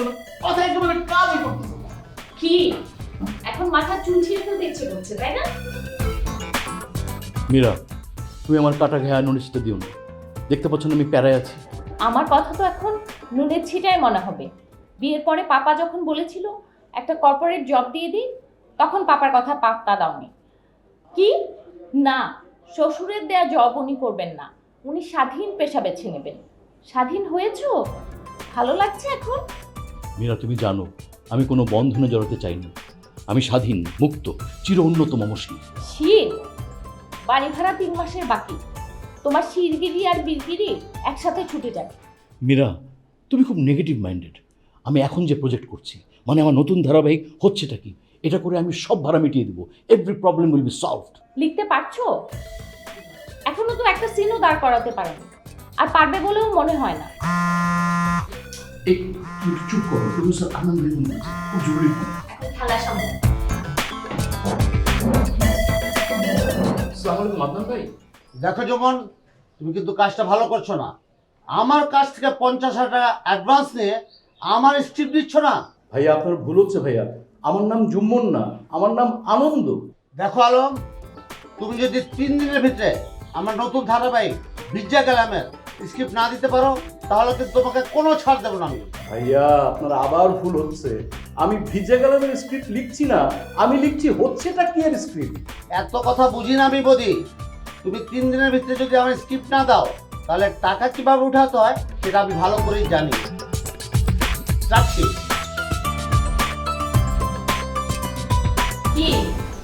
লাগতেছে না, কথা একেবারে কাজই করতেছে না। কি এখন মাথা চুল ছিঁড়ে ফেলতে ইচ্ছে করছে, তাই না? মীরা, তুমি আমার কাটা ঘায়া নুনিশটা দিও না। দেখতে পাচ্ছ না আমি প্যারায় আছি। আমার কথা তো এখন নুনের ছিটায় মনে হবে। বিয়ের পরে পাপা যখন বলেছিল একটা কর্পোরেট জব দিয়ে দিই, তখন পাপার কথা পাত্তা দাওনি। কি না, শ্বশুরের দেয়া জব উনি করবেন না, উনি স্বাধীন পেশা বেছে নেবেন। স্বাধীন হয়েছো? ভালো লাগছে এখন? মীরা, তুমি জানো আমি কোনো বন্ধনে জড়াতে চাই না। আমি স্বাধীন, মুক্ত, চির উন্নত মমশী। শীত, বাড়ি ভাড়া 3 মাসের বাকি। তোমার শিরগিরি আর বিরগিরি একসাথে ছুটে যাবে। মীরা, তুমি খুব নেগেটিভ মাইন্ডেড। আমি এখন যে প্রজেক্ট করছি, মানে আমার নতুন ধারাবাহিক হচ্ছেটা কি, এটা করে আমি সব ভাড়া মিটিয়ে দেবো। Every problem will be solved. লিখতে পারছো? এখনো তো একটা সিনও দাঁড় করাতে পারোনি, আর পারবে বলেও মনে হয় না। এই তুমি চুপ করো, প্রফেসর আনন্দ খুব জরুরি। খেলা সামনে। আসসালামু আলাইকুম মাদনান ভাই। দেখো যেমন তুমি কিন্তু কাজটা ভালো করছো না। আমার কাছ থেকে 50,000 টাকা অ্যাডভান্স নিয়ে আমার স্ক্রিপ্ট দিচ্ছ না। ভাইয়া আপনার ভুল হচ্ছে ভাইয়া, আমার নাম জুম্মন না, আমার নাম আনন্দ। দেখো আলম, তুমি যদি 3 দিনের ভিতরে আমার নতুন ধারাবাহিক বিজ্জা গেলামের স্ক্রিপ্ট না দিতে পারো, তাহলে কিন্তু তোমাকে কোনো ছাড় দেবো না আমি। ভাইয়া আপনার আবার ভুল হচ্ছে, আমি ভিজে গেলামের স্ক্রিপ্ট লিখছি না, আমি লিখছি হচ্ছেটা কি এর স্ক্রিপ্ট। এত কথা বুঝি না আমি বদি। তুমি 3 দিনের ভিতরে যদি আমার স্ক্রিপ্ট না দাও, তাহলে টাকা কিভাবে উঠাতে হয় সেটা আমি ভালো করেই জানি। রাখছি। কি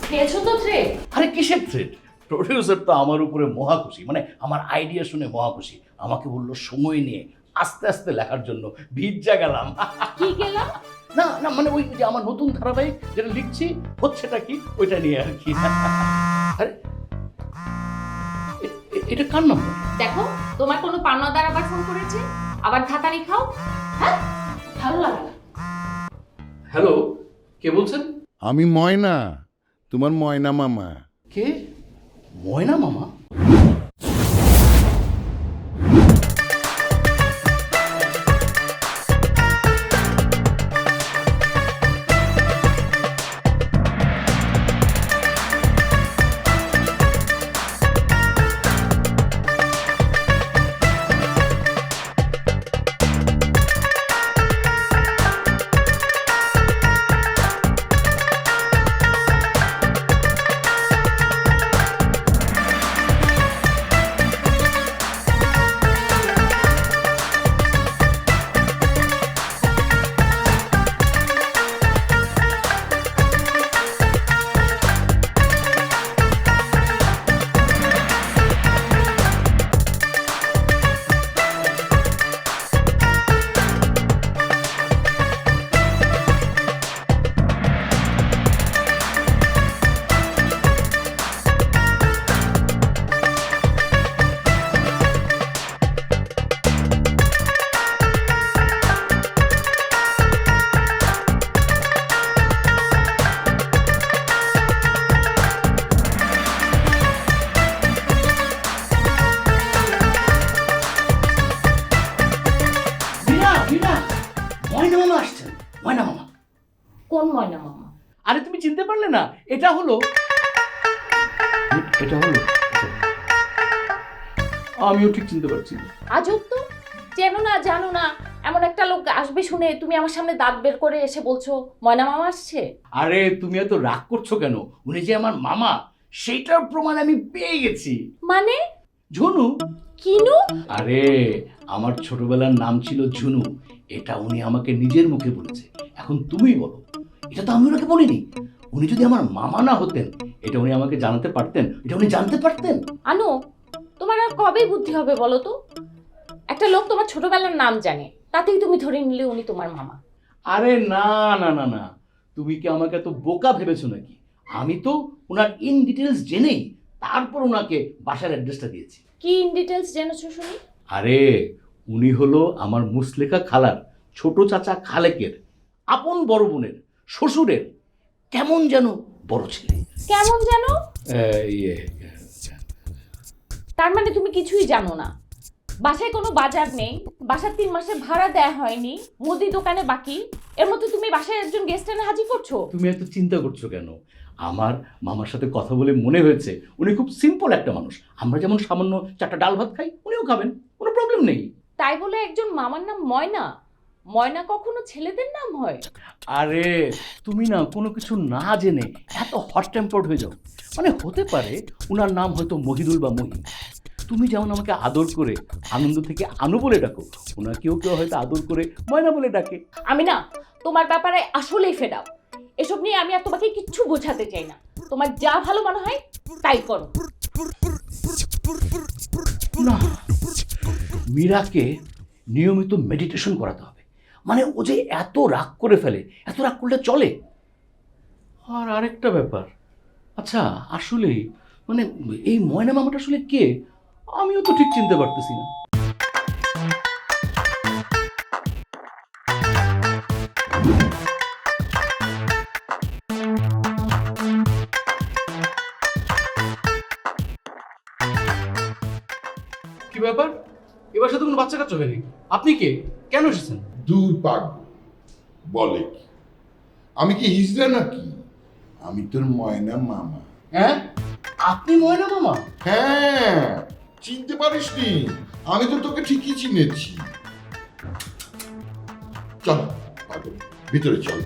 খেয়েছো তো ট্রে? আরে কিসের থ্রেট? প্রডিউসার তো আমার উপরে মহা খুশি, মানে আমার আইডিয়া শুনে মহা খুশি। আমাকে বললো সময় নিয়ে আস্তে আস্তে লেখার জন্য। ভিজা গেলাম। কি গেলাম? না না, মানে ওই যে আমার নতুন ধারাবাহিক যেটা লিখছি হচ্ছেটা কি ওইটা নিয়ে আর কি। আরে এটা কার নাম্বার? দেখো তোমার কোনো পাওনাদার আবার ফোন করেছে, আবার ধাতারি খাও। হ্যাঁ, ভালো লাগে না। হ্যালো, কে বলছেন? আমি ময়না, তোমার ময়না মামা। কে? ময়না মামা? ময়না মামা আসছেন। ময়না মামা? কোন ময়না মামা? আরে তুমি চিনতে পারলে না? এটা হলো আমিও ঠিক চিনতে পারছি না। আজব তো, চেনো না জানো না এমন একটা লোক আসবে শুনে তুমি আমার সামনে দাঁত বের করে এসে বলছো ময়না মামা আসছে। আরে তুমি এত রাগ করছো কেন? উনি যে আমার মামা সেইটার প্রমাণ আমি পেয়ে গেছি। মানে? ঝুনু। কিনু? আরে আমার ছোটবেলার নাম ছিল ঝুনু, এটা উনি আমাকে নিজের মুখে বলেছে। এখন তুমি বলো, এটা তো আমি ওনাকে বলিনি। উনি যদি আমার মামা না হতেন, এটা উনি আমাকে জানাতে পারতেন? এটা উনি জানতে পারতেন? আনু, তোমার আর কবে বুদ্ধি হবে বলো তো? একটা লোক তোমার ছোটবেলার নাম জানে, তাতেই তুমি ধরে নিলে উনি তোমার মামা। আরে না না না না, তুমি কি আমাকে এত বোকা ভেবেছো নাকি? আমি তো ওনার ইন ডিটেলস জেনেই তারপর ওনাকে বাসার অ্যাড্রেসটা দিয়েছি। কি ইন ডিটেলস জেনেছো শুনি? আরে উনি হলো আমার মুসলেখা খালার ছোট চাচা খালেকের আপন বড় বোনের শ্বশুরের কেমন যেন বড় ছেলে। কেমন যেন? ইয়ে, তার মানে তুমি কিছুই জানো না? বাসায় কোনো বাজার নেই, বাসার 3 মাসের ভাড়া দেয়া হয়নি, মুদি দোকানে বাকি, এর মধ্যে তুমি বাসায় একজন গেস্ট এনে হাজির করছো। তুমি এত চিন্তা করছো কেন? আমার মামার সাথে কথা বলে মনে হয়েছে উনি খুব সিম্পল একটা মানুষ। আমরা যেমন সামান্য 4টা ডাল ভাত খাই, উনিও খাবেন, কোনো প্রবলেম নেই। তাই বলে একজন মামার নাম ময়না? ময়না কখনো ছেলেদের নাম হয়? আরে তুমি না কোনো কিছু না জেনে এত হট টেম্পার্ড হয়ে যাও। মানে হতে পারে ওনার নাম হয়তো মহিদুল বা মহিম। তুমি যেমন আমাকে আদর করে আনন্দ থেকে আনু বলে ডাকো, ওনাকেও কেউ হয়তো আদর করে ময়না বলে ডাকে। আমি না তোমার ব্যাপারে আসলেই ফেড আপ। এসব নিয়ে আমি আর তোমাকে কিচ্ছু বোঝাতে চাই না। তোমার যা ভালো মনে হয় তাই করো। না, মীরাকে নিয়মিত মেডিটেশন করাতে হবে। মানে ও যে এত রাগ করে ফেলে, এত রাগ করলে চলে? আর আরেকটা ব্যাপার, আচ্ছা আসলে মানে এই ময়না মামাটা আসলে কে? আমিও তো ঠিক চিনতে পারতেছি না। কি ব্যাপার? এবার সাথে কোনো বাচ্চা কাচ্চা হয়নি? আপনি কে? কেন এসেছেন? দূর পাক বলে কি, আমি কি হিজড়া নাকি? আমি তোর ময়না মামা। হ্যাঁ, আপনি ময়না মামা? হ্যাঁ, চিনতে পারিসনি? আমি তো তোকে ঠিকই চিনেছি। চল পাগল, ভিতরে চল।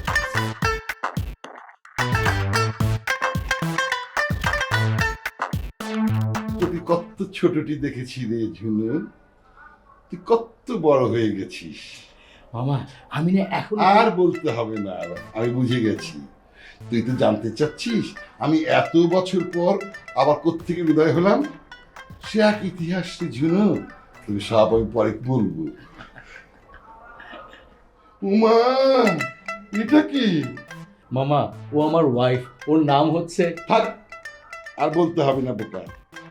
তোকে কত ছোটটি দেখেছি রে ঝুনু, তুই কত বড় হয়ে গেছিস। মামা আমি না এখন আর বলতে হবে না, আমি বুঝে গেছি। তুই তো জানতে চাচ্ছিস আমি এত বছর পর আবার কোত্থেকে বিদায় হলাম। সে এক ইতিহাস রে ঝুনু, তুমি সব আমি পরে বলবো। উমা, এটা কি? মামা ও আমার ওয়াইফ, ওর নাম হচ্ছে। থাক, আর বলতে হবে না বোকা।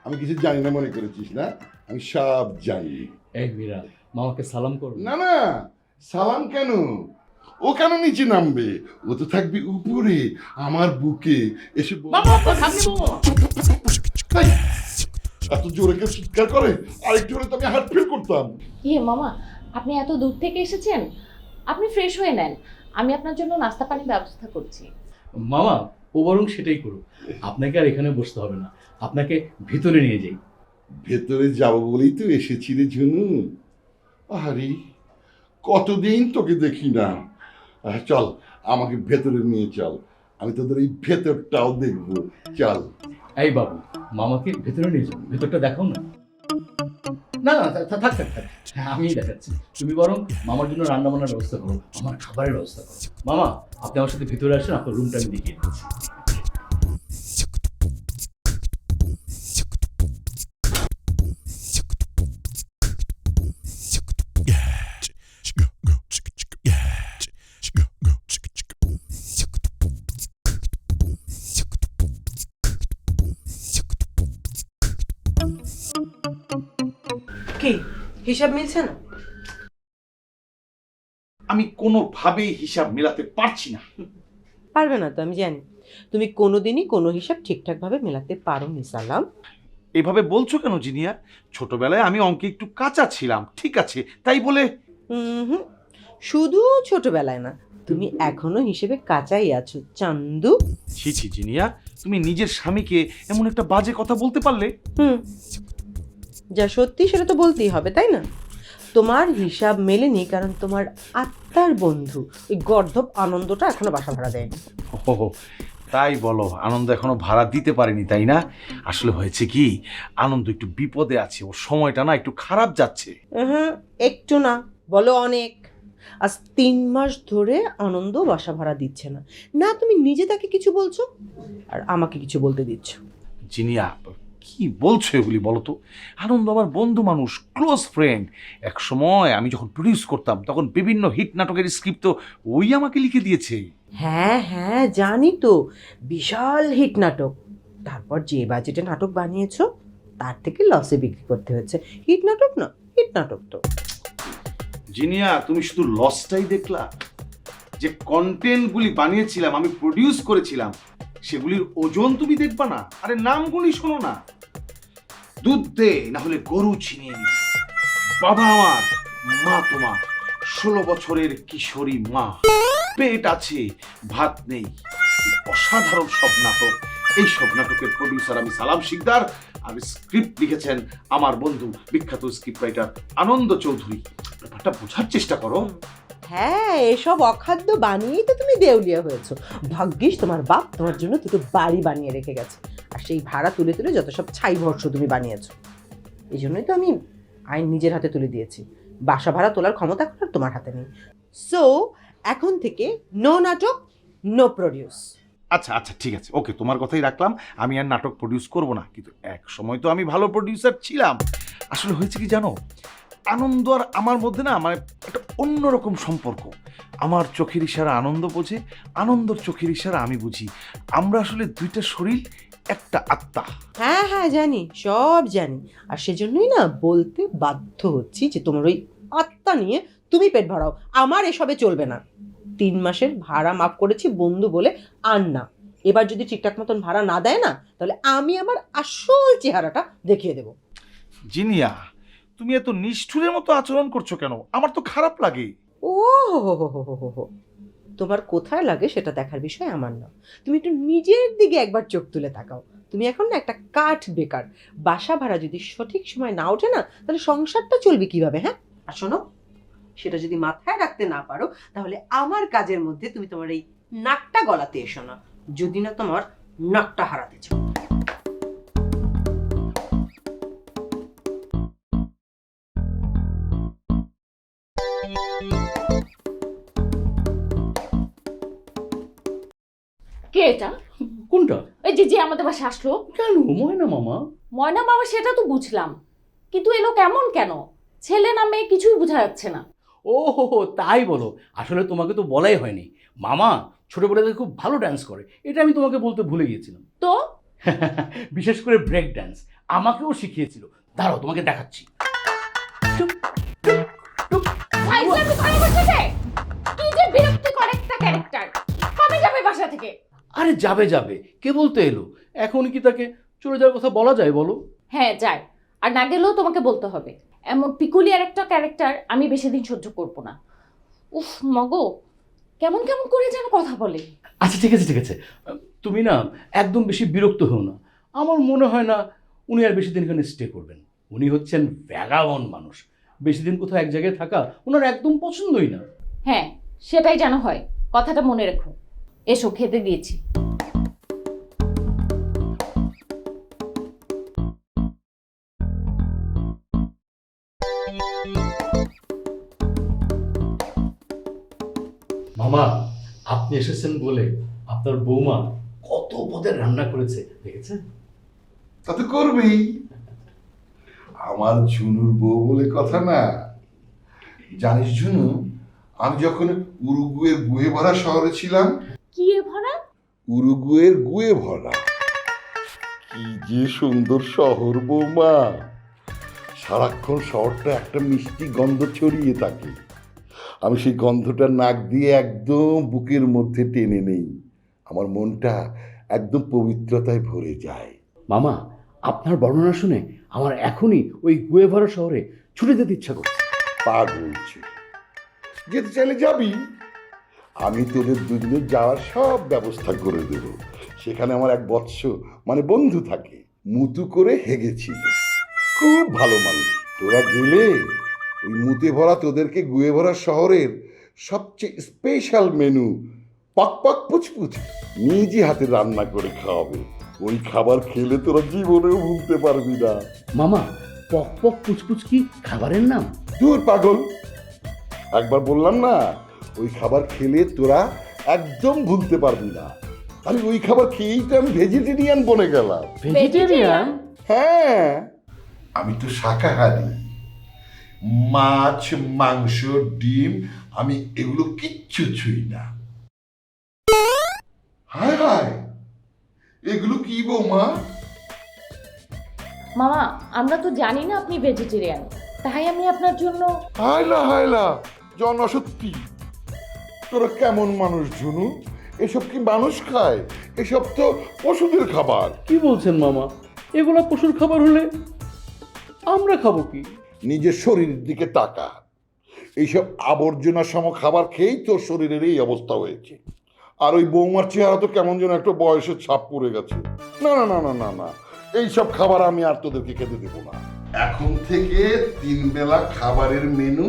আমি কিছু জানি না মনে করেছিস না? আমি সব জানি। এই মীরা, মামাকে সালাম করো। না না, সালাম কেন? ও কেন নিচে নামবে? ও তো থাকবে উপরে আমার বুকে এসে মামা সামনে মামা। এই, এত জোরে কেউ চিৎকার করে? আরেকটু হলে তো আমি হার্ট ফেল করতাম। ইয়ে মামা, আপনি এত দূর থেকে এসেছেন, আপনি ফ্রেশ হয়ে নেন। আমি আপনার জন্য নাস্তা পানির ব্যবস্থা করছি। মামা ও বরং সেটাই করুক, আপনাকে আর এখানে বসতে হবে না, আপনাকে ভিতরে নিয়ে যাই। ভেতরে যাব বলেই তো এসেছি রে ঝুনু। আরে কতদিন তোকে দেখি না। চল আমাকে ভেতরে নিয়ে চল, আমি তোদের এই ভেতরটাও দেখবো। চল। এই বাবু, মামাকে ভেতরে নিয়ে যাও, ভেতরটা দেখাও না। না না থাক থাক থাক, হ্যাঁ আমিই দেখাচ্ছি। তুমি বরং মামার জন্য রান্না বান্নার ব্যবস্থা করো, আমার খাবারের ব্যবস্থা করো। মামা আপনি আমার সাথে ভিতরে আসেন, আপনার রুমটা আমি দেখিয়ে দিচ্ছি। কি হিসাব মিলছে না? আমি কোনোভাবেই হিসাব মেলাতে পারছি না। পারবে না তো আমি জানি। তুমি কোনোদিনই কোনো হিসাব ঠিকঠাকভাবে মেলাতে পারো নি সালাম। এভাবে বলছো কেন জিনিয়া? ছোটবেলায় আমি অঙ্কে একটু কাঁচা ছিলাম, ঠিক আছে, তাই বলে। হুম, শুধু ছোটবেলায় না, তুমি এখনো হিসেবে কাঁচাই আছো চান্দু। ছি ছি জিনিয়া, তুমি নিজের স্বামীকে এমন একটা বাজে কথা বলতে পারলে? হুম, যা সত্যি সেটা তো বলতেই হবে, তাই না? তোমার হিসাব মেলেনি কারণ তোমার আত্মার বন্ধু ওই গর্ধব আনন্দটা এখনো বাসা ভাড়া দেয়নি। ও তাই বলো? আনন্দ এখনো ভাড়া দিতে পারেনি, তাই না? আসলে হয়েছে কি, আনন্দ একটু বিপদে আছে, ওর সময়টা না একটু খারাপ যাচ্ছে। হ্যাঁ, একটু না বলো অনেক। আজ 3 মাস ধরে আনন্দ বাসা ভাড়া দিচ্ছে না। না তুমি নিজে তাকে কিছু বলছো আর আমাকে কিছু বলতে দিচ্ছ। জিনিয়া কি বলছো এগুলি বলো তো? আনন্দ আমার বন্ধু মানুষ, ক্লোজ ফ্রেন্ড। এক সময় আমি যখন প্রডিউস করতাম তখন বিভিন্ন হিট নাটকের স্ক্রিপ্ট তো ওই আমাকে লিখে দিয়েছে। হ্যাঁ হ্যাঁ জানি তো, বিশাল হিট নাটক। তারপর যে বাজেটে নাটক বানিয়েছো তার থেকে লসে বিক্রি করতে হচ্ছে। হিট নাটক না, হিট নাটক তো। জিনিয়া তুমি শুধু লসটাই দেখলা? যে কন্টেন্টগুলি বানিয়েছিলাম, আমি প্রডিউস করেছিলাম, সেগুলির ওজন তুমি দেখবা না? আরে নামগুলি শোনো না। দুধ দে না হলে গরু ছিনিয়ে নিস, বাবা আমার মা তোমার 16 বছরের কিশোরী মা, পেট আছে ভাত নেই, কি অসাধারণ সব নাটক। এই সব নাটকের প্রডিউসার আমি সালাম শিকদার, আর স্ক্রিপ্ট লিখেছেন আমার বন্ধু বিখ্যাত স্ক্রিপ্ট রাইটার আনন্দ চৌধুরী। ব্যাপারটা বোঝার চেষ্টা করো। হ্যাঁ, এসব অখাদ্য বানিয়েই তো তুমি দেউলিয়া হয়েছো। ভাগ্যিস তোমার বাপ তোমার জন্য দুটো বাড়ি বানিয়ে রেখে গেছে, আর সেই ভাড়া তুলে তুলে যত সব ছাই ভর্ষ তুমি বানিয়েছো। এই জন্যই তো আমি আইন নিজের হাতে তুলে দিয়েছি। বাসা ভাড়া তোলার ক্ষমতা এখন আর তোমার হাতে নেই। সো এখন থেকে নো নাটক, নো প্রডিউস। আচ্ছা আচ্ছা ঠিক আছে, ওকে, তোমার কথাই রাখলাম। আমি আর নাটক প্রডিউস করব না, কিন্তু এক সময় তো আমি ভালো প্রডিউসার ছিলাম। আসলে হয়েছে কি জানো, আনন্দ আর আমার মধ্যে না মানে একটা অন্যরকম সম্পর্ক। আমার চোখের ইশারা আনন্দ বোঝে, আনন্দর চোখের ইশারা আমি বুঝি। আমরা আসলে দুইটা শরীর, একটা আত্মা। হ্যাঁ হ্যাঁ জানি, সব জানি। আর সেজন্যই না বলতে বাধ্য হচ্ছি যে তোমার ওই আত্মা নিয়ে তুমি পেট ভরাও, আমার এসবে চলবে না। 3 মাসের ভাড়া মাফ করেছি বন্ধু বলে, আর না। এবার যদি ঠিকঠাক মতন ভাড়া না দেয় না, তাহলে আমি আমার আসল চেহারাটা দেখিয়ে দেবো। জিনিয়া, তুমি এত নিষ্ঠুরের মতো আচরণ করছো কেন? আমার তো খারাপ লাগে। ও হো, তোমার কোথায় লাগে সেটা দেখার বিষয় আমার না। তুমি একটু নিজের দিকে একবার চোখ তুলে তাকাও। তুমি এখন না একটা কাঠ বেকার। বাসা ভাড়া যদি সঠিক সময় না ওঠে না, তাহলে সংসারটা চলবে কিভাবে? হ্যাঁ, আর শোনো, সেটা যদি মাথায় রাখতে না পারো, তাহলে আমার কাজের মধ্যে তুমি তোমার এই নাকটা গলাতে এসো না, যদি না তোমার নাকটা হারাতে চাও। কে এটা? কোনটা? ওই যে যে আমাদের বাসায় আসলো। কেন ময়না মামা? ময়না মামা সেটা তো বুঝলাম, কিন্তু এলো কেমন কেন? ছেলে না মেয়ে কিছুই বোঝা যাচ্ছে না। ও হো হো, তাই বলো। আসলে তোমাকে তো বলাই হয়নি, মামা ছোটবেলাতে খুব ভালো ডান্স করে, এটা আমি তোমাকে বলতে ভুলে গিয়েছিলাম। তো বিশেষ করে ব্রেক ডান্স আমাকেও শিখিয়েছিল। দাঁড়াও তোমাকে দেখাচ্ছি। ফাইজলামি করে বসেছে। কি যে বিরক্তিকর একটা ক্যারেক্টার। কবে যাবে বাসা থেকে? আরে যাবে যাবে, কে বলতে এলো? এখন কি তাকে চলে যাওয়ার কথা বলা যায় বলো? হ্যাঁ যায়, আর না গেলেও তোমাকে বলতে হবে। এমন পিকুলিয়ার একটা ক্যারেক্টার আমি বেশি দিন সহ্য করব না। উফ মগো, কেমন কেমন করে যেন কথা বলে। আচ্ছা ঠিক আছে ঠিক আছে, তুমি না একদম বেশি বিরক্ত হও না। আমার মনে হয় না উনি আর বেশি দিন এখানে স্টে করবেন। উনি হচ্ছেন ভ্যাগাবন্ড মানুষ, বেশি দিন কোথাও এক জায়গায় থাকা ওনার একদম পছন্দই না। হ্যাঁ সেটাই যেন হয়, কথাটা মনে রেখো। এসো, খেতে দিয়েছি। মামা, আপনি এসেছেন বলে আপনার বৌমা কত পদের রান্না করেছে দেখেছেন? তা তো করবেই, আমার ঝুনুর বউ বলে কথা না। জানিস ঝুনু, আমি যখন উরুগুয়ের গুয়েভরা শহরে ছিলাম। কি এ ভরা? উরুগুয়ের গুয়েভরা, কি যে সুন্দর শহর বৌমা। সারাক্ষণ শহরটা একটা মিষ্টি গন্ধ ছড়িয়ে থাকে। আমি সেই গন্ধটা নাক দিয়ে একদম বুকের মধ্যে টেনে নেই। আমার মনটা একদম পবিত্রতায় ভরে যায়। মামা, আপনার বর্ণনা শুনে আমার এখনই ওই গুয়েভারা শহরে ছুটে যেতে ইচ্ছা করছে। পাগল ছেলে, যেতে চাইলে যাবি। আমি তোদের দুদিনের যাওয়ার সব ব্যবস্থা করে দেব। সেখানে আমার এক বৎস মানে বন্ধু থাকে, মুতু করে হেগেছিল, খুব ভালো মানুষ। তোরা গেলে ওই মুতে ভরা তোদেরকে গুয়ে ভরা শহরের সবচেয়ে স্পেশাল মেনু পাক পাক পুচপুচ নিজে হাতে রান্না করে খাওয়াবে। ওই খাবার খেলে তোরা জীবনেও ভুলতে পারবি না। মামা, পক পক পুচপুচ কি খাবারের নাম? দূর পাগল, একবার বললাম না, ওই খাবার খেলে তোরা একদম ভুলতে পারবি না। আমি ওই খাবার খেয়েই তো আমি ভেজিটেরিয়ান বনে গেলাম। ভেজিটেরিয়ান? হ্যাঁ, আমি তো শাকাহারি। মাছ, মাংস, ডিম আমি এগুলো কিচ্ছু ছুঁই না। হায় হায়, এগুলো কি বৌমা? মামা, আমরা তো জানি না আপনি ভেজিটেরিয়ান, তাই আমি আপনার জন্য। হায়লা হায়লা, জনসত্যি তোরা কেমন মানুষ ঝুনু? এসব কি মানুষ খায়? এসব তো পশুদের খাবার। কি বলছেন মামা? এগুলা পশুর খাবার হলে আমরা খাবো কি? নিজের শরীরের দিকে তাকা। এইসব আবর্জনা সম খাবার খেয়েই তোর শরীরের এই অবস্থা হয়েছে। আর ওই বৌমার চেহারা তো কেমন যেন একটা বয়সের ছাপ পড়ে গেছে। না না না না না না, এইসব খাবার আমি আর তোদেরকে খেতে দেবো না। এখন থেকে 3 বেলা খাবারের মেনু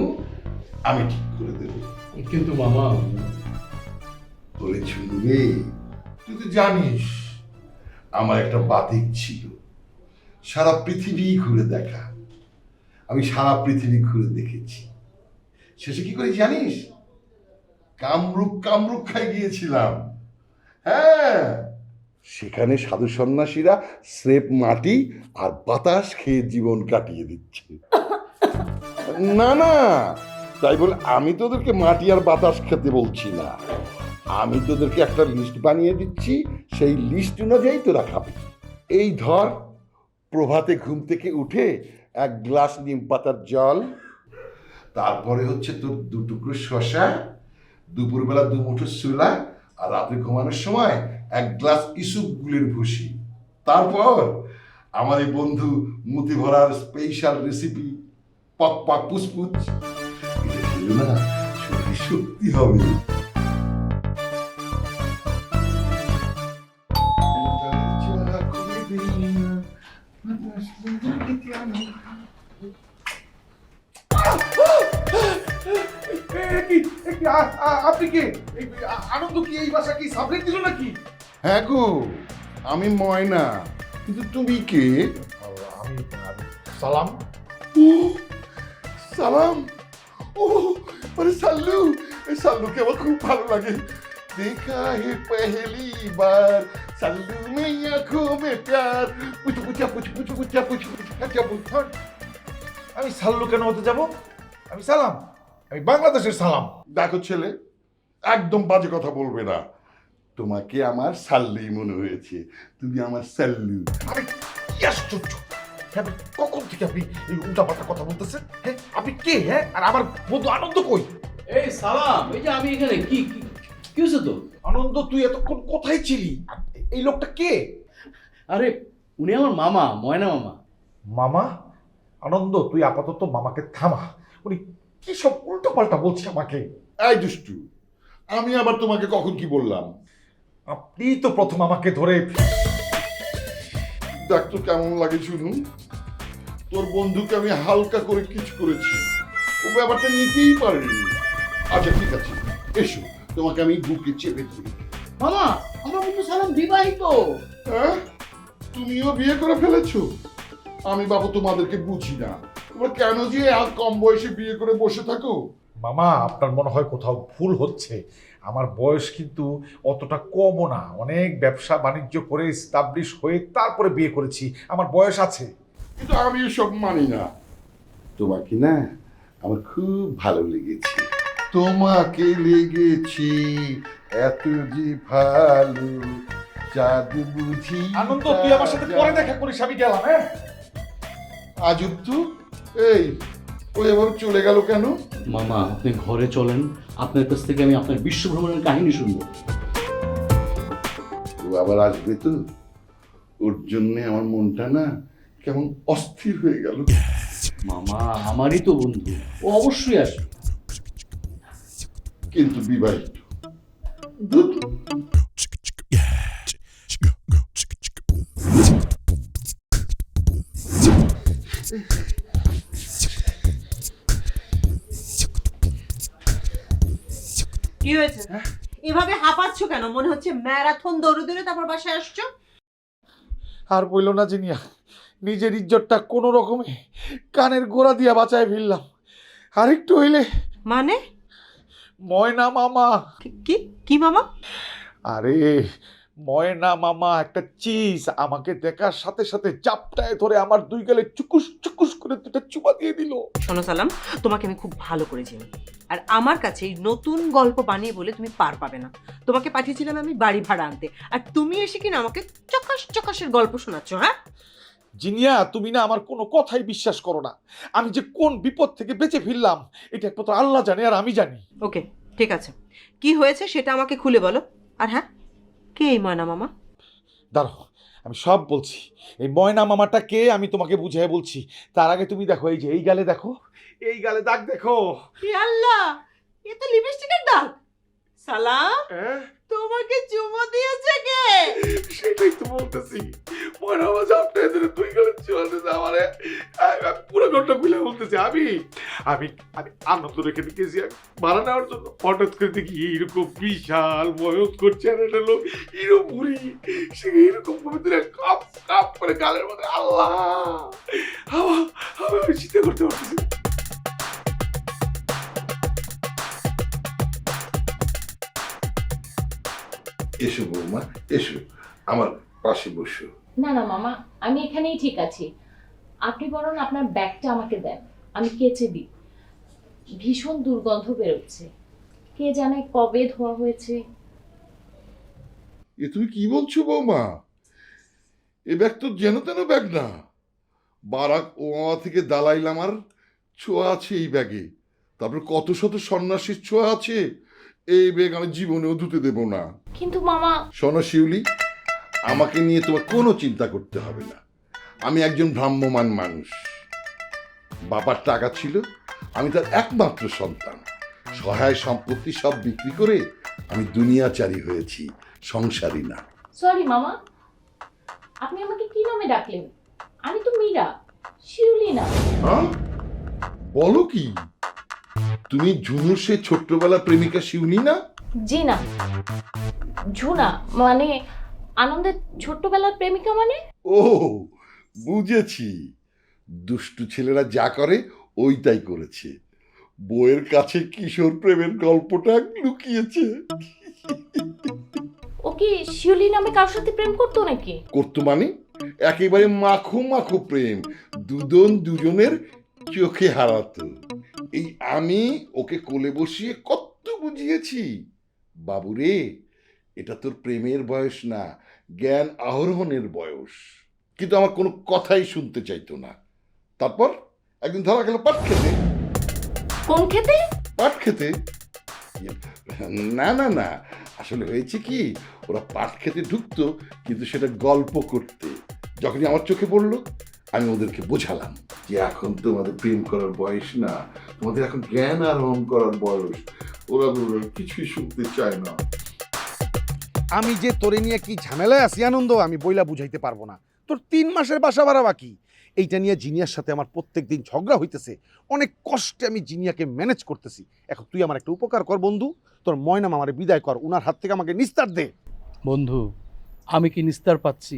আমি ঠিক করে দেবো। কিন্তু মামা, বলে রে, তুই তো জানিস আমার একটা বাতিক ছিল, সারা পৃথিবী ঘুরে দেখা। আমি সারা পৃথিবী ঘুরে দেখেছি, শেষে কি করে জানিস? কামরূপ খাই গিয়েছিলাম। হ্যাঁ, সেখানে সাধু সন্ন্যাসীরা স্রেফ মাটি আর বাতাস খেয়ে জীবন কাটিয়ে দিচ্ছে। না না, তাই বলে আমি তোদেরকে মাটি আর বাতাস খেতে বলছি না, আমি তোদেরকে একটা লিস্ট বানিয়ে দিচ্ছি, সেই লিস্ট অনুযায়ী তোরা খাবি। এই ধর, প্রভাতে ঘুম থেকে উঠে 1 গ্লাস নিম পাতার জল, তারপরে হচ্ছে তোর 2 টুকরো শসা, দুপুরবেলা 2 মুঠো ছোলা, আর রাতে ঘুমানোর সময় 1 গ্লাস ইসুপ গুলের ভুসি। তারপর আমার এই বন্ধু মুতি ভরার স্পেশাল রেসিপি পক পক পুচপুচ। এটা খেলে না শরীরে শক্তি হবে। আপনি কি আনন্দ কি এই বাসা কি সাবলেট দিল নাকি? হ্যাঁ গো, আমি ময়না, কিন্তু তুমি কে? আমি সালাম। ও সালাম, ও আরে সাল্লু, এই সাল্লুকে আমার খুব ভালো লাগে। দেখা হে পহেলি বার সাল্লু মে আঁখোं में प्यार পুচ পুচা পুচ পুচ পুচা পুচ পুচা পুচ। আমি সাল্লু কেন হতে যাব? আমি সালাম, আমি বাংলাদেশের সালাম। দেখো ছেলে, একদম বাজে কথা বলবে না। তোমাকে আমার সাল্লুই মনে হয়েছে, তুমি আমার সাল্লু। আমি কি আশ্চর্য! হ্যাঁ, কখন থেকে আপনি এই উল্টাপাল্টা কথা বলতেছেন? হ্যাঁ, আপনি কে? হ্যাঁ, আর আমার বন্ধু আনন্দ কই? এই সালাম, এই যে আমি এখানে। কি কি হয়েছে তো? আনন্দ, তুই এতক্ষণ কোথায় ছিলি? আর এই লোকটা কে? আরে উনি আমার মামা, ময়না মামা। মামা? আনন্দ, তুই আপাতত মামাকে থামা। উনি কি সব উল্টোপাল্টা বলছে আমাকে। এই দুষ্টু, আমি আবার তোমাকে কখন কি বললাম? আপনি তো প্রথম আমাকে ধরে। দেখ তো কেমন লাগে শুনুন, তোর বন্ধুকে আমি হালকা করে কিছু করেছি, ও ব্যাপারটা নিতেই পারেনি। আচ্ছা ঠিক আছে, এসো, তোমাকে আমি বুকে চেপে ধরি। মামা, আমার বন্ধু সালাম বিবাহিত। হ্যাঁ, তুমিও বিয়ে করে ফেলেছো? আমি বাবু তোমাদেরকে বুঝি না, তোমরা কেন যে আর কম বয়সে বিয়ে করে বসে থাকো? মামা, আপনার মনে হয় কোথাও ভুল হচ্ছে। আমার বয়স কিন্তু অতটা কমও না, অনেক ব্যবসা বাণিজ্য করে এস্টাবলিশ হয়ে তারপরে বিয়ে করেছি, আমার বয়স আছে। কিন্তু আমি এসব মানি না। তোমাকে না আমার খুব ভালো লেগেছে, তোমাকে লেগেছি এত যে ভালো, জাদু বুঝি। আনন্দ, তুই আমার সাথে পরে দেখা করিস, আমি গেলাম। হ্যাঁ, আজব তো, এই ও এভাবে চলে গেল কেন? মামা, আপনি ঘরে চলেন, আপনার কাছ থেকে আমি আপনার বিশ্ব ভ্রমণের কাহিনী শুনবো। ও আবার আসবে তো, ওর জন্য আমার মনটা না কেমন অস্থির হয়ে গেল। মামা আমারই তো বন্ধু, ও অবশ্যই আসবে। কিন্তু বিবাহিত। ধুৎ। কি হয়েছে? এভাবে হাঁপাচ্ছ কেন? মনে হচ্ছে ম্যারাথন দৌড়ে দৌড়ে তারপর বাসায় আসছো। আর বললো না জিনিয়া, নিজের ইজ্জতটা কোনো রকমে কানের গোড়া দিয়া বাঁচায় ফেললাম। আরেকটু হইলে মানে ময়না মামা। কি কি মামা? আরে ময়না মামা একটা চিজ আমাকে দেখার সাথে সাথে চাপটায় ধরে আমার 2 গালে চুকুস চুকুস করে 2টা চুমা দিয়ে দিল। শোনো সালাম, তোমাকে আমি খুব ভালো করে চিনি, আর আমার কাছে এই নতুন গল্প বানিয়ে বলে তুমি পার পাবে না। তোমাকে পাঠিয়েছিলাম আমি বাড়ি ভাড়া আনতে, আর তুমি এসে কিনা আমাকে চকাশ চকাশের গল্প শোনাচ্ছ। হ্যাঁ জিনিয়া, তুমি না আমার কোনো কথাই বিশ্বাস করো না। আমি যে কোন বিপদ থেকে বেঁচে ফিরলাম এটা একমাত্র আল্লাহ জানে, আর আমি জানি। ওকে ঠিক আছে, কি হয়েছে সেটা আমাকে খুলে বলো। আর হ্যাঁ, কে এই ময়না মামা? দাঁড়াও, আমি সব বলছি। এই ময়না মামাটা কে আমি তোমাকে বুঝিয়ে বলছি। তার আগে তুমি দেখো, এই যে এই গালে দেখো, এই গালে দাগ দেখো। আল্লাহ, এ তো লিপস্টিকের দাগ। সালাম, হ্যাঁ, তোমাকে চুমো দিয়েছে কে? সেটাই তো বলতেছি। ময়না মামা সামনে ধরে তুই গালে চলতেছে আমারে। পুরো ঘটনা খুলে বলতেছে। আমি আমি আমি আনন্দ রেখে গেছি ভাড়া নেওয়ার জন্য। হঠাৎ করে দেখি এইরকম বিশাল বয়স করছে, আর একটা লোক এরকম বুড়ি, সে এইরকম করে কাপ কাপ করে গালের মধ্যে। আল্লাহ, আমি চিন্তা করতে পারতেছি। এসো বৌমা, এসো আমার পাশে বসো। না না মামা, আমি এখানেই ঠিক আছি। আপনি বরং আপনার ব্যাগটা আমাকে দেন, আমি কেচে দিই। ভীষণ দুর্গন্ধ বেরোচ্ছে, কে জানে কবে ধোয়া হয়েছে। এ তুমি কি বলছো বৌমা? এ ব্যাগ তো যেন তেন ব্যাগ না। বারাক ওবামা থেকে দালাই লামার ছোঁয়া আছে এই ব্যাগে, তারপর কত শত সন্ন্যাসীর ছোঁয়া আছে। এই ব্যাগ আমি জীবনেও ধুতে দেব না। কিন্তু মামা, শোনো শিউলি, আমাকে নিয়ে তোমার কোনো চিন্তা করতে হবে না। আমি একজন ভ্রাম্যমান মানুষ। বাবার টাকা ছিল, আমি তার একমাত্র সন্তান। সহায় সম্পত্তি সব বিক্রি করে আমি দুনিয়াচারী হয়েছি, সংসারী না। সরি মামা, আপনি আমাকে কি নামে ডাকলেন? আমি তো মীরা, শিউলি না। হ্যাঁ, বলো কি? তুমি ঝুনুর সে ছোট্টবেলা প্রেমিকা শিউলি না? জি না, ঝুনা মানে আনন্দের ছোট্টবেলার প্রেমিকা মানে। ও, বুঝেছি। দুষ্টু ছেলেরা যা করে ওইটাই করেছে। বইয়ের কাছে কিশোর প্রেমের গল্পটা লুকিয়েছে। ও কি শিউলি নামে কারোর সাথে প্রেম করতো নাকি? করতো মানে একেবারে মাখো মাখো প্রেম, দুজনের চোখে হারাতো। এই আমি ওকে কোলে বসিয়ে কত বুঝিয়েছি, বাবুরে এটা তোর প্রেমের বয়স না, জ্ঞান আহরণের বয়স। কিন্তু আমার কোনো কথাই শুনতে চাইতো না। তারপর একদিন ধরা গেল পাট খেতে। কোন খেতে? পাট খেতে? না না না, আসলে হয়েছে কি, ওরা পাট খেতে ঢুকতো, কিন্তু সেটা গল্প করতে। যখনই আমার চোখে পড়লো, আমি ওদেরকে বোঝালাম যে এখন তোমাদের প্রেম করার বয়স না, তোমাদের এখন জ্ঞান আহরণ করার বয়স। ওরা কিছুই শুনতে চায় না। আমি যে তোরে নিয়ে কি ঝামেলায় আছি আনন্দ, আমি বইলা বুঝাইতে পারবো না। তোর 3 মাসের বাসা ভাড়া বাকি, এইটা নিয়ে জিনিয়ার সাথে আমার প্রত্যেক দিন ঝগড়া হইতেছে। অনেক কষ্টে আমি জিনিয়াকে ম্যানেজ করতেছি। এখন তুই আমার একটা উপকার কর বন্ধু, তোর ময়না মামারে বিদায় কর, উনার হাত থেকে আমাকে নিস্তার দে। বন্ধু, আমি কি নিস্তার পাচ্ছি?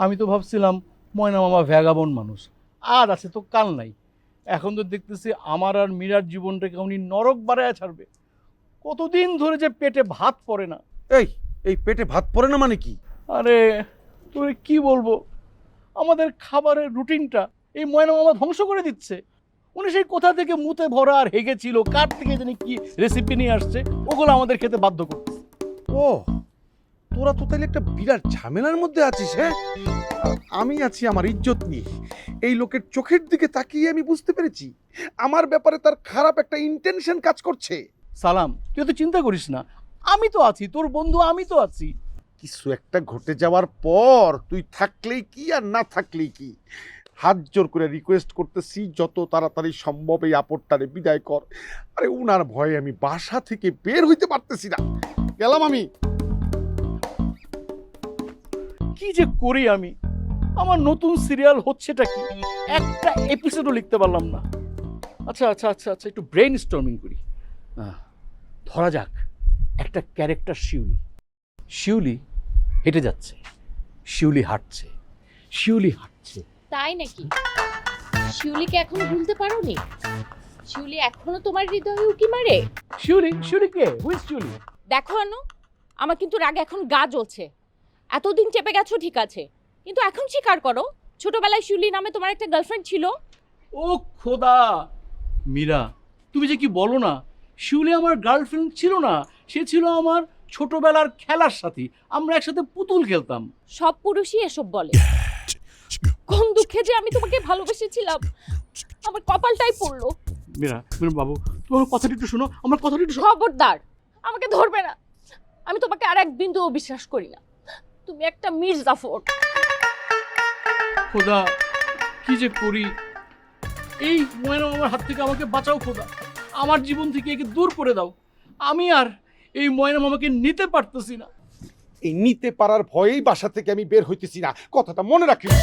আমি তো ভাবছিলাম ময়না মামা ভ্যাগাবন মানুষ, আর আছে তো কাল নাই। এখন তো দেখতেছি আমার আর মীরার জীবনটাকে উনি নরক বাড়ায় ছাড়বে। কতদিন ধরে যে পেটে ভাত পড়ে না। এই পেটে ভাত পড়ে না মানে কি? আরে তোরে কি বলবো, আমাদের খাবারের রুটিনটা এই ময়না মামা ধ্বংস করে দিচ্ছে। উনি সেই কোথা থেকে মুতে ভরা আর হেগেছিল, কার থেকে জানি কি রেসিপি নিয়ে আসছে, ওগুলো আমাদের খেতে বাধ্য করতেছে। ও, তোরা তো তাহলে একটা বিরাট ঝামেলার মধ্যে আছিস। হ্যাঁ, আর আমি আছি আমার ইজ্জত নিয়ে। এই লোকের চোখের দিকে তাকিয়ে আমি বুঝতে পেরেছি আমার ব্যাপারে তার খারাপ একটা ইন্টেনশন কাজ করছে। সালাম, তুই তো চিন্তা করিস না, আমি তো আছি, তোর বন্ধু আমি তো আছি। কিছু একটা ঘটে যাওয়ার পর তুই থাকলেই কি আর না থাকলেই কি, হাত জোর করে রিকোয়েস্ট করতেছি যত তাড়াতাড়ি সম্ভব এই আপদটারে বিদায় কর। আরে উনার ভয়ে আমি বাসা থেকে বের হইতে পারতেছি না। গেলাম আমি। কি যে করি আমি, আমার নতুন সিরিয়াল হচ্ছেটা কি, একটা এপিসোডও লিখতে পারলাম না। আচ্ছা আচ্ছা আচ্ছা আচ্ছা, একটু ব্রেন স্টর্মিং করি। ধরা যাক একটা ক্যারেক্টার শিউলি। শিউলি হেঁটে যাচ্ছে, শিউলি হাঁটছে, শিউলি হাঁটছে। তাই নাকি? শিউলিকে এখনো ভুলতে পারোনি? শিউলি এখনো তোমার হৃদয়ে উকি মারে? শিউলি? শিউলি কে? হুইজ শিউলি? দেখো আনু, আমার কিন্তু রাগ এখন গা জ্বলছে। এতদিন চেপে গেছো ঠিক আছে, কিন্তু এখন স্বীকার করো ছোটবেলায় শিউলি নামে তোমার একটা গার্লফ্রেন্ড ছিল। ও খোদা, মীরা তুমি যে কি বলো না, শিউলি আমার গার্লফ্রেন্ড ছিল না, সে ছিল আমার ছোটবেলার খেলার সাথী। আমরা একসাথে পুতুল খেলতাম। সব পুরুষই এসব বলে। কোন দুঃখে যে আমি তোমাকে ভালোবেসেছিলাম, আমার কপালটাই পড়লো। মীরা, মীরা বাবু, তোমার কথাটা একটু শোনো, আমার কথাটা একটু শোনো। খবরদার, আমাকে ধরবে না। আমি তোমাকে আর এক বিন্দুও বিশ্বাস করি না। তুমি একটা মির্জাফর। খোদা কি যে করি, এই ময়না মামার হাত থেকে আমাকে বাঁচাও খোদা, আমার জীবন থেকে একে দূর করে দাও। আমি আর এই ময়না মামাকে নিতে পারতেছি না। এই নিতে পারার ভয়েই বাসা থেকে আমি বের হইতেছি না, কথাটা মনে রাখিস।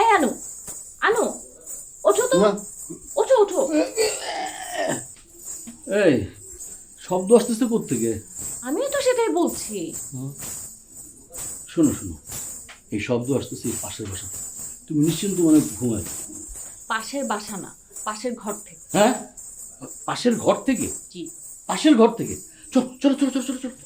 এই আনু, আনু, ওঠো তো, ওঠো ওঠো। এই শব্দ আসতেছে কোত্থেকে? আমিও তো সেটাই বলছি। শোনো শোনো, এই শব্দ আসতেছে এই পাশের বাসা। তুমি নিশ্চিন্ত মনে ঘুমায়। পাশের বাসা না, পাশের ঘর থেকে। হ্যাঁ, পাশের ঘর থেকে? জি। পাশের ঘর থেকে? চল চলো চলো চলো চলো চলো।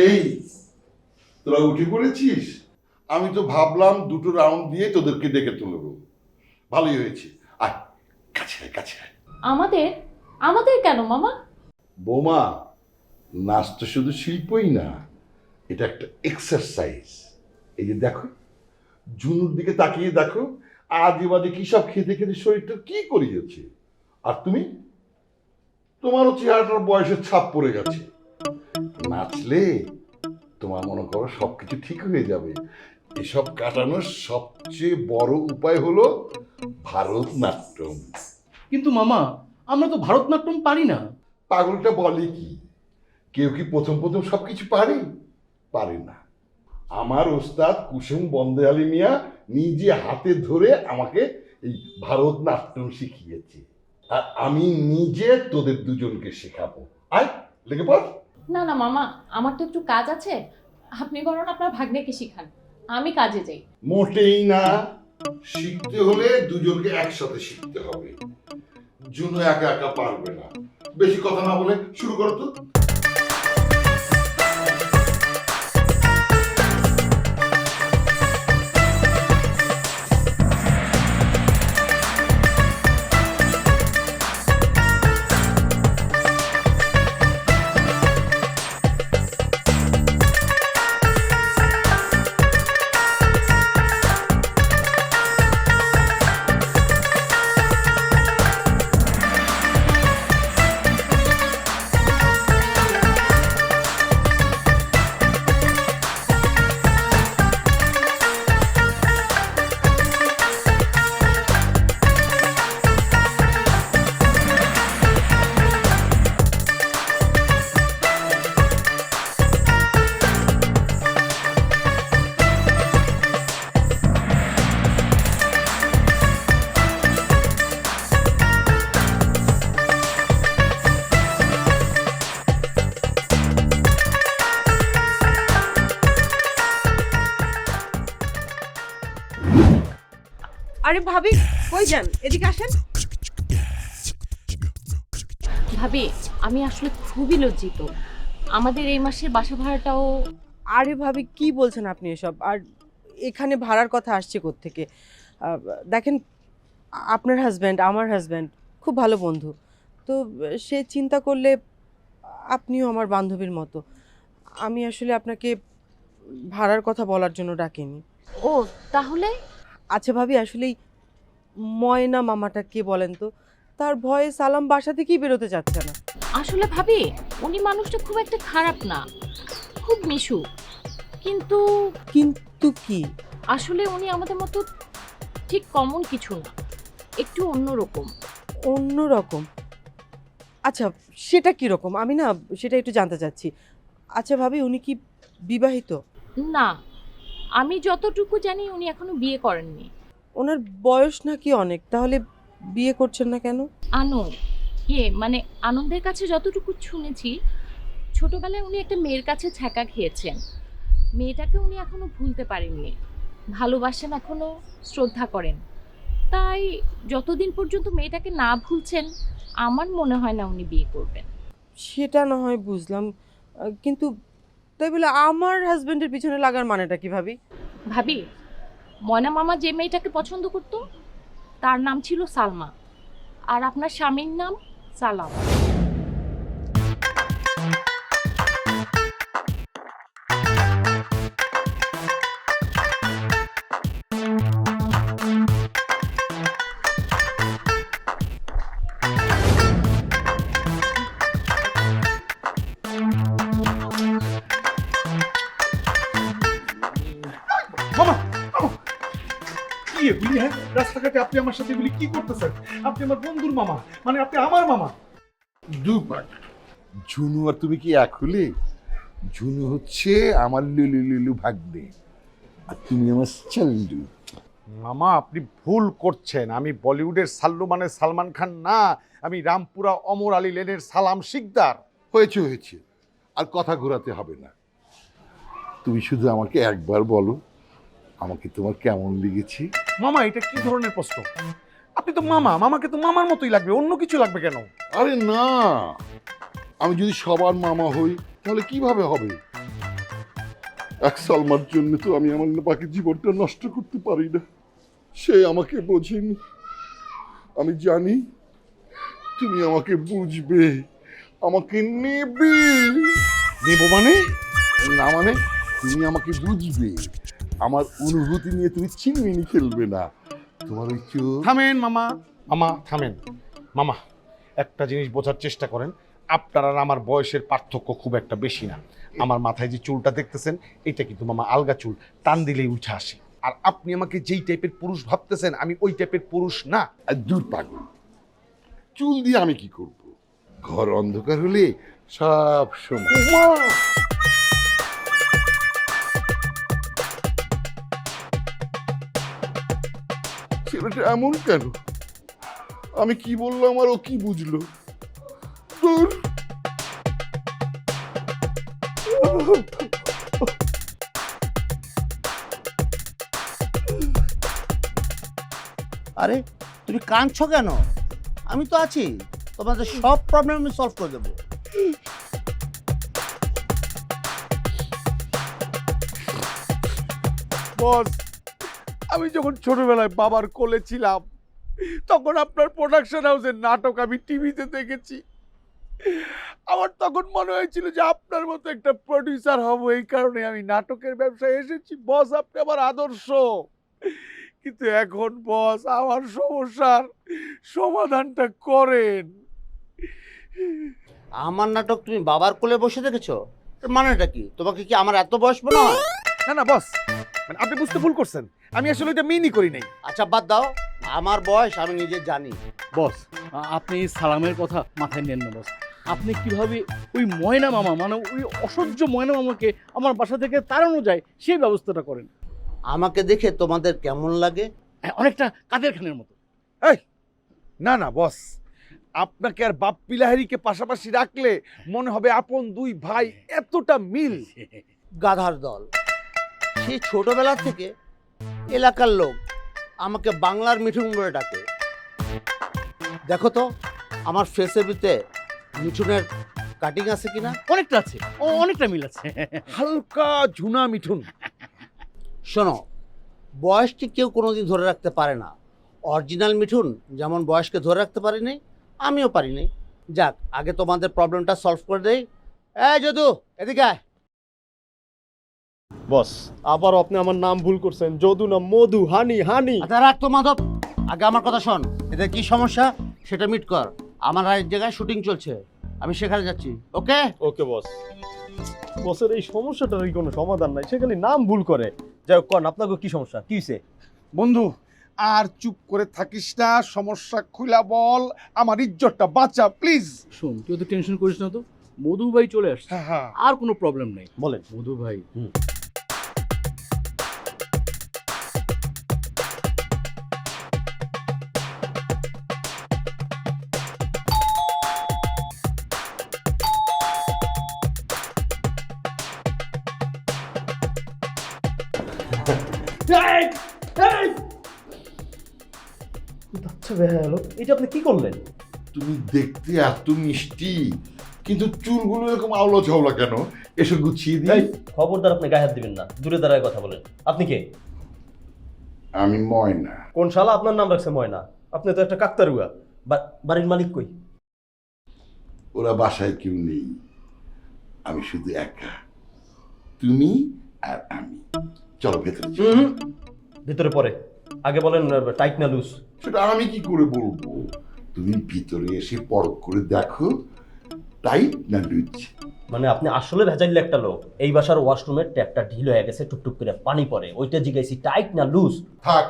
এই তোরা উঠে পড়েছিস? আমি তো ভাবলাম দুটো রাউন্ড দিয়ে তোদেরকে ডেকে তুলব। ভালোই হয়েছে। আয় কাছে আয়, কাছে আয়। আমাদের আমাদের কেন মামা? বৌমা, নাচ তো শুধু শিল্পই না, এটা একটা এক্সারসাইজ। এই যে দেখো, ঝুনুর দিকে তাকিয়ে দেখো, আজে বাজে কি সব খেতে খেতে শরীরটা কি করিয়েছে। আর তুমি, তোমারও চেহারাটার বয়সের ছাপ পড়ে গেছে। নাচলে তোমার মনে করো সবকিছু ঠিক হয়ে যাবে। এসব কাটানোর সবচেয়ে বড় উপায় হলো ভারতনাট্যম। কিন্তু মামা, আমরা তো ভারতনাট্যম পারি না। পাগলটা বলে কি, কেউ কি প্রথম প্রথম সবকিছু পারে? পারে না। আমার ওস্তাদ কুসুম বন্দে আলী মিয়া নিজে হাতে ধরে আমাকে এই ভারতনাট্যম শিখিয়েছে, আর আমি নিজে তোদের দুজনকে শেখাবো। আয় লেগে পড়। না না মামা, আমার তো একটু কাজ আছে, আপনি বরং আপনার ভাগ্নেকে শিখান, আমি কাজে যাই। মোটেই না, শিখতে হলে দুজনকে একসাথে শিখতে হবে। জুনো একা একা পারবে না। বেশি কথা না বলে শুরু করো তো। আরে ভাবি, কই যান? এদিকে আসেন। ভাবি, আমি আসলে খুবই লজ্জিত, আমাদের এই মাসের বাসা ভাড়াটাও। আরে ভাবি, কি বলছেন আপনি এসব? আর এখানে ভাড়ার কথা আসছে কোত্থেকে? দেখেন, আপনার হাজব্যান্ড আমার হাজব্যান্ড খুব ভালো বন্ধু, তো সে চিন্তা করলে আপনিও আমার বান্ধবীর মতো। আমি আসলে আপনাকে ভাড়ার কথা বলার জন্য ডাকিনি। ও তাহলে? আচ্ছা ভাবি, আসলেই ময়না মামাটা কে বলেন তো? তার ভয়ে সালাম বাসা থেকেই বেরোতে চাচ্ছে না। আসলে ভাবি, উনি মানুষটা খুব একটা খারাপ না, খুব মিশুক, কিন্তু কিন্তু কি? আসলে উনি আমাদের মতো ঠিক কমন কিছু না, একটু অন্যরকম। অন্যরকম? আচ্ছা, সেটা কি রকম? আমি না সেটা একটু জানতে চাচ্ছি। আচ্ছা ভাবি, উনি কি বিবাহিত? না, আমি যতটুকু জানি উনি এখনো বিয়ে করেননি। ওনার বয়স নাকি অনেক, তাহলে বিয়ে করছেন না কেন? মানে আনন্দের কাছে যতটুকু শুনেছি, ছোটবেলায় উনি একটা মেয়ের কাছে ছ্যাঁকা খেয়েছেন, মেয়েটাকে উনি এখনো ভুলতে পারেননি, ভালোবাসেন এখনো, শ্রদ্ধা করেন, তাই যতদিন পর্যন্ত মেয়েটাকে না ভুলছেন আমার মনে হয় না উনি বিয়ে করবেন। সেটা না হয় বুঝলাম, কিন্তু তাই বলে আমার হাজবেন্ডের পিছনে লাগার মানেটা কি ভাবি? ভাবি, ময়না মামা যে মেয়েটাকে পছন্দ করত তার নাম ছিল সালমা, আর আপনার স্বামীর নাম সালাম। মামা কি এগুলি? হ্যাঁ, রাস্তাঘাটে আপনি আমার সাথে এগুলি কি করতেছেন? আপনি আমার বন্ধুর মামা, মানে আপনি আমার মামা। দুপাক ঝুনু আর তুমি কি এক হলে? ঝুনু হচ্ছে আমার লুলু লুলু ভাগ্নে, আর তুমি আমার চান্দু। মামা আপনি ভুল করছেন, আমি বলিউডের সাল্লু মানে সালমান খান না, আমি রামপুরা অমর আলী লেনের সালাম শিকদার। হয়েছে হয়েছে, আর কথা ঘোরাতে হবে না। তুমি শুধু আমাকে একবার বলো, আমাকে তোমার কেমন লেগেছে? মামা এটা কি ধরনের প্রশ্ন? আপনি তো মামা, মামাকে তো মামার মতোই লাগবে, অন্য কিছু লাগবে কেন? আরে না, আমি যদি সবার মামা হই তাহলে কিভাবে হবে? এক সালমার জন্য তো আমি আমার বাকি জীবনটা নষ্ট করতে পারি না। সে আমাকে বোঝেনি, আমি জানি তুমি আমাকে বুঝবে, আমাকে নেবে। নেব মানে? না মানে, তুমি আমাকে বুঝবে, আমার অনুভূতি নিয়ে তুমি চিনমিনি খেলবে না। তোমার ওই চোখ। থামেন মামা, মামা থামেন। মামা একটা জিনিস বোঝার চেষ্টা করেন, আপনার আর আমার বয়সের পার্থক্য খুব একটা বেশি না। আমার মাথায় যে চুলটা দেখতেছেন এটা কিন্তু মামা আলগা চুল, টান দিলেই উঠে আসে। আর আপনি আমাকে যেই টাইপের পুরুষ ভাবতেছেন আমি ওই টাইপের পুরুষ না। আর দূর পাগল, চুল দিয়ে আমি কি করব? ঘর অন্ধকার হলে সব সময়। ছেলেটা এমন কেন? আমি কি বললাম আর ও কি বুঝলো? দূর। আরে তুমি কাঁদছো কেন? আমি তো আছি, তোমাদের সব প্রবলেম আমি সলভ করে দেবো। বস, আমি যখন ছোটবেলায় বাবার কোলে ছিলাম তখন আপনার প্রোডাকশন হাউসের নাটক আমি টিভিতে দেখেছি। আমার তখন মনে হয়েছিল যে আপনার মতো একটা প্রডিউসার হব, এই কারণে আমি নাটকের ব্যবসায় এসেছি। বস আপনি আমার আদর্শ। কিন্তু এখন বস আমার সমস্যার সমাধানটা করেন। আমার নাটক তুমি বাবার কোলে বসে দেখেছো? এর মানেটা কি? তোমাকে কি আমার এত বয়স মনে হয়? না না বস, মানে আপনি বুঝতে ভুল করছেন, আমি আসলে এটা মিনই করি নাই। আচ্ছা বাদ দাও, আমার বয়স আমি নিজে জানি। বস, আপনি সালামের কথা মাথায় নেন না বস। আপনি কিভাবে ওই ময়না মামা মানে ওই অসহ্য ময়না মামাকে আমার বাসা থেকে তাড়ানো যায় সেই ব্যবস্থাটা করেন। আমাকে দেখে তোমাদের কেমন লাগে? হ্যাঁ, অনেকটা কাদের খানের মতো। এই না না বস, আপনাকে আর বাপ্পি লাহিড়ীকে পাশাপাশি রাখলে মনে হবে আপন দুই ভাই, এতটা মিল। গাধার দল। সেই ছোটবেলা থেকে এলাকার লোক আমাকে বাংলার মিঠুন বলে ডাকে। দেখো তো আমার ফেসের ভিতরে মিঠুনের কাটিং আছে কিনা? অনেকটা আছে, অনেকটা মিল আছে। হালকা ঝুনা মিঠুন। শোনো, বয়সটি কেউ কোনোদিন ধরে রাখতে পারে না। অরিজিনাল মিঠুন যেমন বয়সকে ধরে রাখতে পারিনি, আমিও পারিনি। যাক, আগে তোমাদের প্রবলেমটা সলভ করে দেই। এই যদু, এদিকে আয়। বস, আবার আপনি আমার নাম ভুল করছেন। যদু না মধু, হানি হানি। আচ্ছা রাখ তো মাধব, আগে আমার কথা শোন। এদের কি সমস্যা সেটা মিট কর। আমার এক জায়গায় শুটিং চলছে, আমি সেখানে যাচ্ছি। ওকে ওকে বস। বসের এই সমস্যাটার কোনো সমাধান নাই, সে খালি নাম ভুল করে। যাই হোক, কন আপনাকে কি সমস্যা, কি হয়েছে? বন্ধু আর চুপ করে থাকিস না, সমস্যা খুলা বল, আমার ইজ্জতটা বাঁচা প্লিজ। শোন, তুই তো টেনশন করিস না তো, মধু ভাই চলে আসছে, হ্যাঁ হ্যাঁ আর কোনো প্রবলেম নেই। বলেন। মধু ভাই আচ্ছা বেহায়া লোক, এটা আপনি কি করলেন? তুমি দেখতে এত মিষ্টি, কিন্তু চুলগুলো এরকম আওলা ঝাওলা কেন? এসে গুছিয়ে দিই। এই খবরদার, আপনি গায়ে হাত দিবেন না, দূরে দাঁড়ায় কথা বলেন। আপনি কে? আমি ময়না। কোন শালা আপনার নাম রাখছে ময়না? আপনি তো একটা কাকতারুয়া। বাড়ির মালিক কই? ওরা বাসায় কেউ নেই, আমি শুধু একা, তুমি আর আমি। চলো ভেতরে চলো। ভিতরে পরে আগে বলেন টাইট না লুজ? সেটা আমি কি করে বলবো? তুমি ভিতরে এসে পরখ করে দেখো টাইট না লুজ। মানে আপনি আসলে ভেজাইলে একটা লোক। এই বাসার ওয়াশরুমের ট্যাপটা ঢিল হয়ে গেছে, টুকটুক করে পানি পড়ে, ওইটা জিজ্ঞাসি টাইট না লুজ। থাক,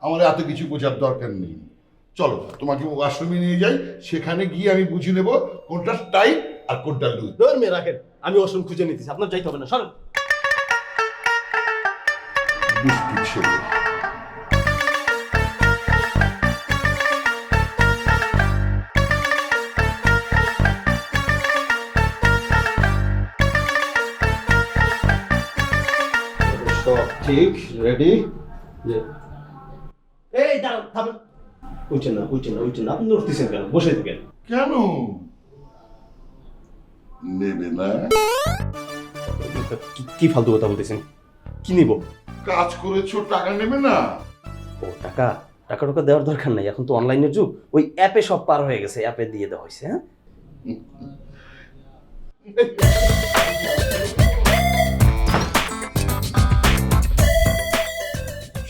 আমার এত কিছু বোঝার দরকার নেই। চলো তোমাকে ওয়াশরুমে নিয়ে যাই, সেখানে গিয়ে আমি বুঝে নেব কোনটা টাইট আর কোনটা লুজ। ধর্মে রাখেন, আমি ওয়াশরুম খুঁজে নিতেছি, আপনার যাইতে হবে না, সরেন। দুষ্টু ছেলে। সব ঠিক, রেডি? এই দাঁড়ান, থামেন। উঠছেন না, উঠছেন না, উঠছেন না, আপনি উঠতেছেন কেন? বসে থাকেন। কেন নেবে না? কি ফালতু কথা বলতেছেন? কি নিব? কাজ করেছো, টাকা নেবে না? ও টাকা টাকা দেওয়ার দরকার নাই, এখন তো অনলাইনের যুগ, ওই অ্যাপে সব পার হয়ে গেছে, অ্যাপে দিয়ে দেওয়া হয়েছে। হ্যাঁ,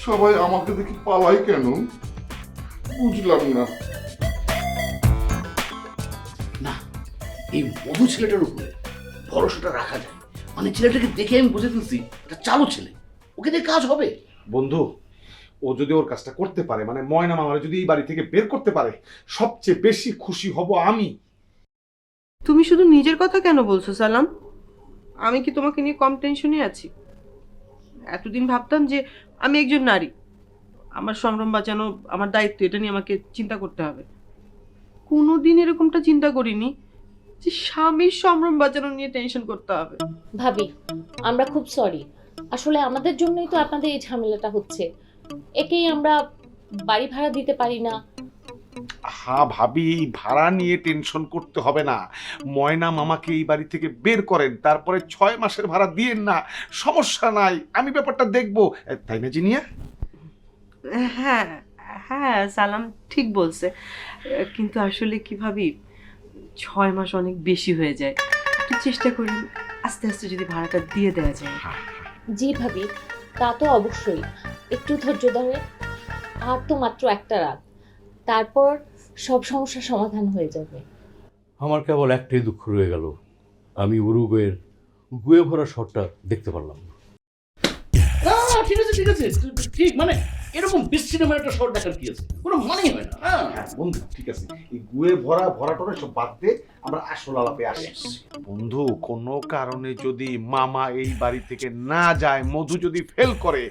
সবাই আমাকে দেখে পালাই কেন বুঝলাম না। না, এই মধু ছেলেটার উপরে ভরসাটা রাখা যায়। মানে ছেলেটাকে দেখে আমি বুঝে ফেলছি এটা চালু ছেলে, ওকে দিয়ে কাজ হবে। বন্ধু, ও যদি ওর কাজটা করতে পারে, মানে ময়না মামারে যদি এই বাড়ি থেকে বের করতে পারে, সবচেয়ে বেশি খুশি হব আমি। তুমি শুধু নিজের কথা কেন বলছো সালাম? আমি কি তোমাকে নিয়ে কম টেনশনে আছি? এতদিন ভাবতাম যে আমি একজন নারী, আমার সম্ভ্রম বাঁচানো আমার দায়িত্ব, এটা নিয়ে আমাকে চিন্তা করতে হবে। কোনোদিন এরকমটা চিন্তা করিনি যে স্বামীর সম্ভ্রম বাঁচানো নিয়ে টেনশন করতে হবে। ভাবি, আমরা খুব সরি। আসলে আমাদের জন্যই তো আপনাদের এই ঝামেলাটা হচ্ছে। একেই আমরা বাড়ি ভাড়া দিতে পারি না। হ্যাঁ ভাবি, ভাড়া নিয়ে টেনশন করতে হবে না। ময়না মামাকে এই বাড়ি থেকে বের করেন, তারপরে 6 মাসের ভাড়া দিয়েন না, সমস্যা নাই, আমি ব্যাপারটা দেখবো। তাই না জিনিয়া? হ্যাঁ হ্যাঁ, সালাম ঠিক বলছে, কিন্তু আসলে কি ভাবি, 6 মাস অনেক বেশি হয়ে যায়। একটু চেষ্টা করি আস্তে আস্তে যদি ভাড়াটা দিয়ে দেওয়া যায়। জি ভাবি, তা তো অবশ্যই। একটু ধৈর্য ধরে, আর তো মাত্র একটা রাত, তারপর সব সমস্যার সমাধান হয়ে যাবে। আমার কেবল একটাই দুঃখ রয়ে গেল, আমি উরুগুয়ের গুয়ে ভরা শটটা দেখতে পারলাম না। ঠিক আছে ঠিক আছে, ঠিক মানে এরকম বিচ্ছিন্নভাবে একটা শট দেখার কি আছে, কোনো মানেই হয় না। হ্যাঁ বন্ধু, ঠিক আছে, এই গুয়ে ভরাটরে সব বাদ দে, আমরা আসল আলাপে আসি। বন্ধু, কোনো কারণে যদি মামা এই বাড়ি থেকে না যায়, মধু যদি ফেল করে,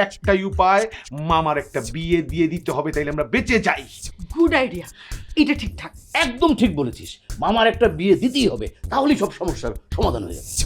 একটাই উপায়, মামার একটা বিয়ে দিয়ে দিতে হবে, তাইলে আমরা বেঁচে যাই। গুড আইডিয়া, এটা ঠিকঠাক। একদম ঠিক বলেছিস, মামার একটা বিয়ে দিতেই হবে, তাহলেই সব সমস্যার সমাধান হয়ে যাবে।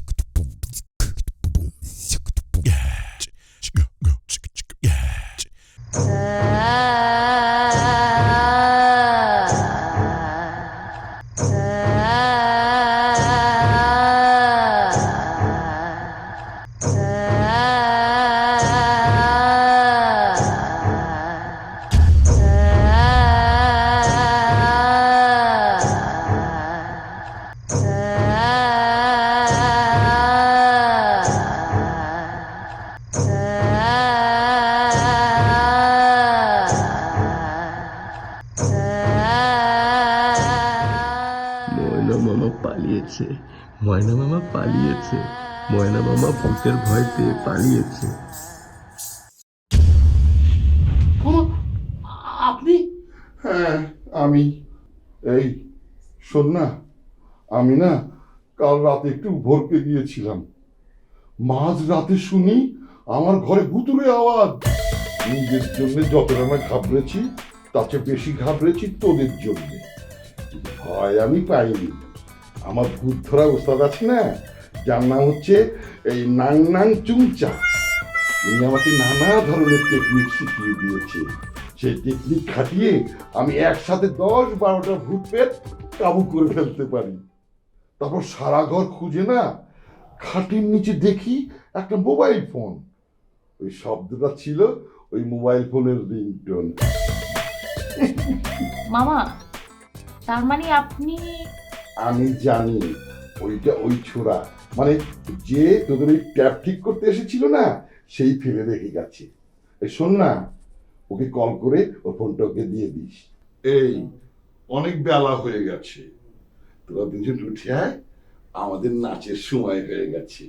ময়না মামা পালিয়েছে, ময়না মামা পালিয়েছে, ময়না মামা ভূতের ভয় পেয়ে পালিয়েছে। আপনি? হ্যাঁ আমি। এই শোন না, আমি না কাল রাতে একটু ভরকে গিয়েছিলাম, মাঝ রাতে শুনি আমার ঘরে ভুতুরে আওয়াজ। নিজের জন্য যতটা না ঘাবড়েছি, তার চেয়ে বেশি ঘাবড়েছি তোদের জন্য। ভয় আমি পাইনি। আমার ভূত ধরা ওস্তাদ আছে না, যার নাম হচ্ছে এই নাং নাং চুংচা, উনি আমাকে নানা ধরনের টেকনিক শিখিয়ে দিয়েছে। সেই টেকনিক খাটিয়ে আমি একসাথে 10-12টা ভূত পেট কাবু করে ফেলতে পারি। তারপর সারা ঘর খুঁজে না খাটের নিচে দেখি একটা মোবাইল ফোন। ওই শব্দটা ছিল ওই মোবাইল ফোনের রিংটোন। মামা, তার মানে আপনি আমি জানি ওইটা ওই ছোড়া, মানে যে তোদের ওই ট্যাপ ঠিক করতে এসেছিল না, সেই ফেলে রেখে গেছে। এই শোন না, ওকে কল করে ওর ফোনটা ওকে দিয়ে দিস। এই অনেক বেলা হয়ে গেছে, তোরা দুজন উঠে আয়, আমাদের নাচের সময় হয়ে গেছে।